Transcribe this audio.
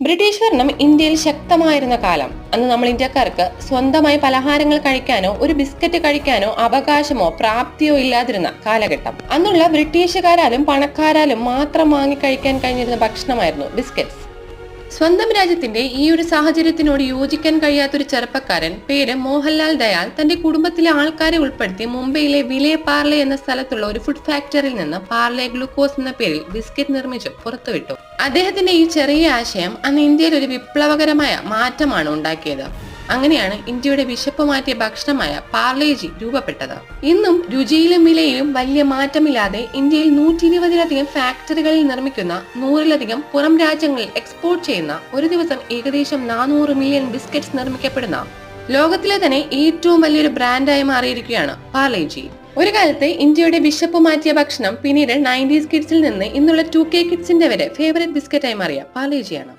British ഭരണം ഇന്ത്യയിൽ ശക്തമായിരുന്ന കാലം. അന്ന് നമ്മൾ ഇന്ത്യക്കാർക്ക് സ്വന്തമായി പലഹാരങ്ങൾ കഴിക്കാനോ ഒരു ബിസ്ക്കറ്റ് കഴിക്കാനോ അവകാശമോ പ്രാപ്തിയോ ഇല്ലാതിരുന്ന കാലഘട്ടം. അന്നുള്ള ബ്രിട്ടീഷുകാരാലും പണക്കാരാലും മാത്രം വാങ്ങി കഴിക്കാൻ കഴിഞ്ഞിരുന്ന ഭക്ഷണമായിരുന്നു ബിസ്ക്കറ്റ്സ്. സ്വന്തം രാജ്യത്തിന്റെ ഈ ഒരു സാഹചര്യത്തിനോട് യോജിക്കാൻ കഴിയാത്തൊരു ചെറുപ്പക്കാരൻ, പേര് മോഹൻലാൽ ദയാൽ, തന്റെ കുടുംബത്തിലെ ആൾക്കാരെ ഉൾപ്പെടുത്തി മുംബൈയിലെ വിലെ പാർലെ എന്ന സ്ഥലത്തുള്ള ഒരു ഫുഡ് ഫാക്ടറിയിൽ നിന്ന് പാർലെ ഗ്ലൂക്കോസ് എന്ന പേരിൽ ബിസ്ക്കറ്റ് നിർമ്മിച്ചു പുറത്തുവിട്ടു. അദ്ദേഹത്തിന്റെ ഈ ചെറിയ ആശയം അന്ന് ഇന്ത്യയിൽ ഒരു വിപ്ലവകരമായ മാറ്റമാണ് ഉണ്ടാക്കിയത്. അങ്ങനെയാണ് ഇന്ത്യയുടെ വിശപ്പ് മാറ്റിയ ഭക്ഷണമായ പാർലേജി രൂപപ്പെട്ടത്. ഇന്നും രുചിയിലും വിലയിലും വലിയ മാറ്റമില്ലാതെ ഇന്ത്യയിൽ 120-ലധികം ഫാക്ടറികളിൽ നിർമ്മിക്കുന്ന 100-ലധികം പുറം രാജ്യങ്ങളിൽ എക്സ്പോർട്ട് ചെയ്യുന്ന, ഒരു ദിവസം ഏകദേശം 400 മില്യൺ ബിസ്ക്കറ്റ്സ് നിർമ്മിക്കപ്പെടുന്ന ലോകത്തിലെ തന്നെ ഏറ്റവും വലിയൊരു ബ്രാൻഡായി മാറിയിരിക്കുകയാണ് പാർലേജി. ഒരു കാലത്ത് ഇന്ത്യയുടെ വിശപ്പ് മാറ്റിയ ഭക്ഷണം പിന്നീട് 90s കിഡ്സിൽ നിന്ന് ഇന്നുള്ള 2K കിഡ്സിന്റെ വരെ ഫേവറേറ്റ് ബിസ്ക്കറ്റായി മാറിയ പാർലേജിയാണ്.